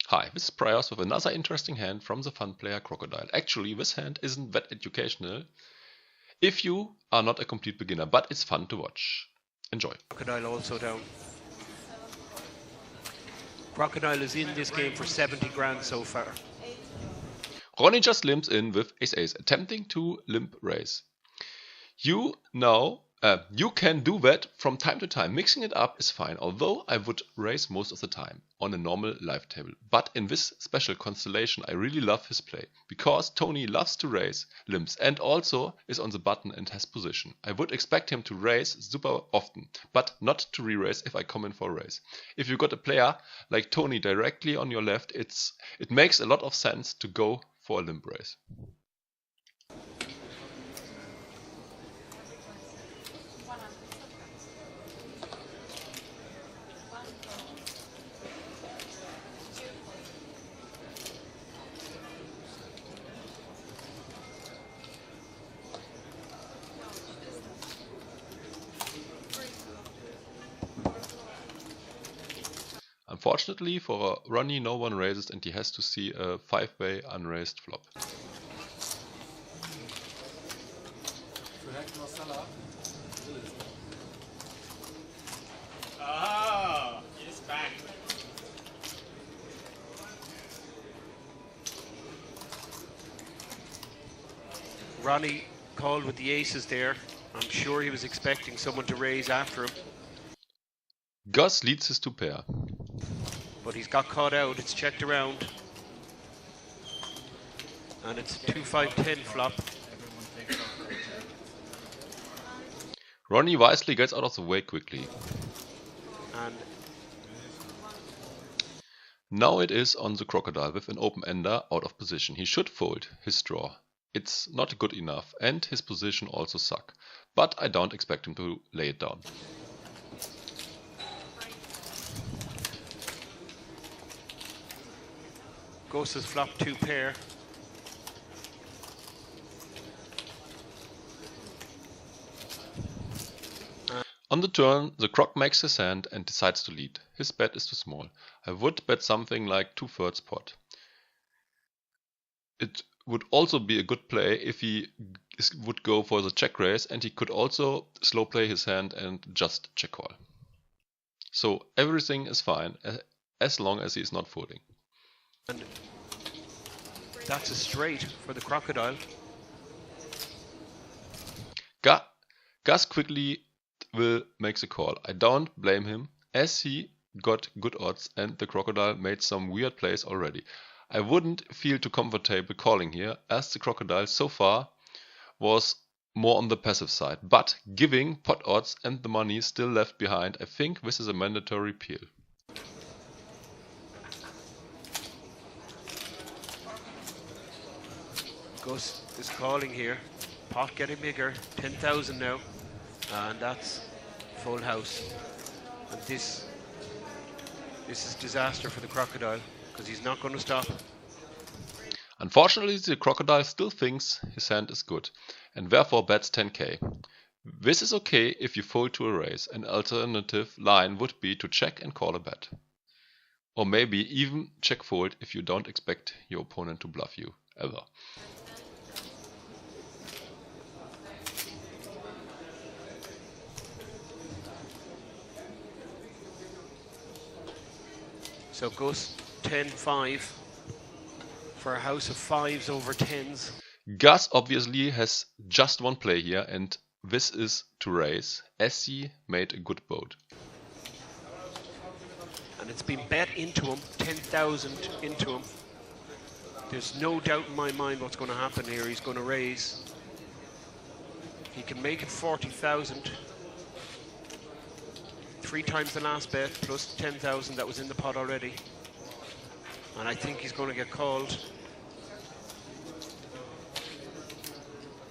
Hi, this is Prios with another interesting hand from the fun player Krocodil. Actually, this hand isn't that educational if you are not a complete beginner, but it's fun to watch. Enjoy. Krocodil also down. Krocodil is in this game for 70 grand so far. Ronnie just limps in with ace-ace, attempting to limp raise. You can do that from time to time. Mixing it up is fine, although I would raise most of the time on a normal live table. But in this special constellation, I really love his play, because Tony loves to raise limps and also is on the button and has position. I would expect him to raise super often, but not to re-raise if I come in for a raise. If you got a player like Tony directly on your left, it makes a lot of sense to go for a limp raise. Unfortunately for Ronnie, no one raises and he has to see a 5-way unraised flop. Ah, he's back. Ronnie called with the aces there. I'm sure he was expecting someone to raise after him. Gus leads his 2-pair. But he's got caught out. It's checked around. And it's 2-5-10 flop. Ronnie wisely gets out of the way quickly. And now it is on the Krocodil with an open-ender out of position. He should fold his draw. It's not good enough and his position also suck. But I don't expect him to lay it down. Gus has flopped 2-pair. On the turn, the Croc makes his hand and decides to lead. His bet is too small. I would bet something like 2/3 pot. It would also be a good play if he would go for the check raise, and he could also slow play his hand and just check call. So everything is fine as long as he is not folding. And that's a straight for the Krocodil. Gus quickly will make the call. I don't blame him, as he got good odds and the Krocodil made some weird plays already. I wouldn't feel too comfortable calling here, as the Krocodil so far was more on the passive side. But giving pot odds and the money still left behind, I think this is a mandatory peel. Gus is calling here. Pot getting bigger. 10,000 now. And that's full house. And this is disaster for the Krocodil, because he's not going to stop. Unfortunately, the Krocodil still thinks his hand is good, and therefore bets 10k. This is okay if you fold to a raise. An alternative line would be to check and call a bet. Or maybe even check fold if you don't expect your opponent to bluff you, ever. So Gus 10-5 for a house of 5s over 10s. Gus obviously has just one play here, and this is to raise, as he made a good boat. And it's been bet into him, 10,000 into him. There's no doubt in my mind what's going to happen here. He's going to raise. He can make it 40,000. 3 times the last bet, plus 10,000 that was in the pot already. And I think he's going to get called.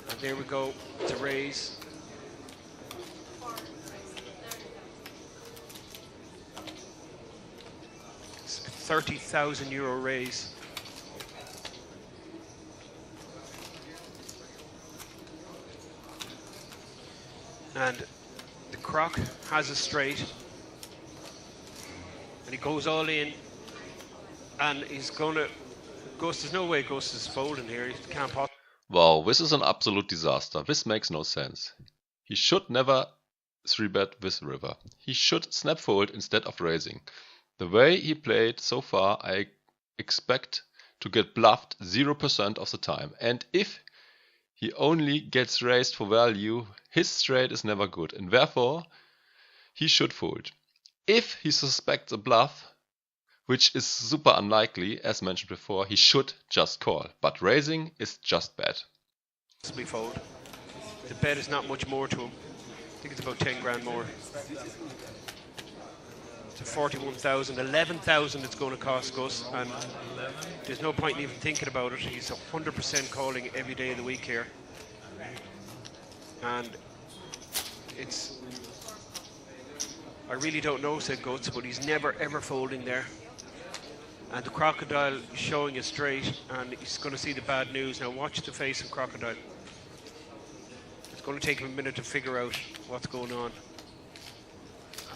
And there we go, it's a raise. It's a 30,000 euro raise. And the Croc has a straight. And he goes all in. And he's gonna. Gus, there's no way Gus is folding here. He can't possibly. Wow, this is an absolute disaster. This makes no sense. He should never 3-bet with river. He should snap fold instead of raising. The way he played so far, I expect to get bluffed 0% of the time. And if he only gets raised for value, his straight is never good, and therefore he should fold. If he suspects a bluff, which is super unlikely, as mentioned before, he should just call. But raising is just bad. Fold. The bet is not much more to him. I think it's about 10 grand more. To 41,000, 11,000 it's going to cost Gus, and there's no point in even thinking about it. He's 100% calling every day of the week here, and it's. I really don't know, said Guts, but he's never ever folding there. And the Crocodile is showing it straight, and he's going to see the bad news. Now watch the face of Crocodile. It's going to take him a minute to figure out what's going on,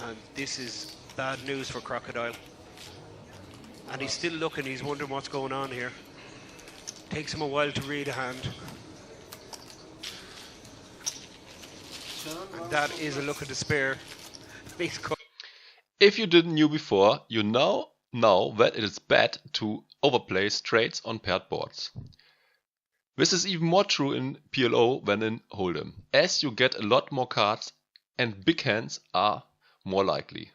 and this is bad news for Crocodile. And he's still looking, he's wondering what's going on here. Takes him a while to read a hand. And that is a look of despair. If you didn't know before, you now know that it is bad to overplay straights on paired boards. This is even more true in PLO than in holdem, as you get a lot more cards and big hands are more likely.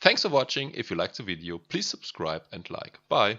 Thanks for watching. If you liked the video, please subscribe and like. Bye.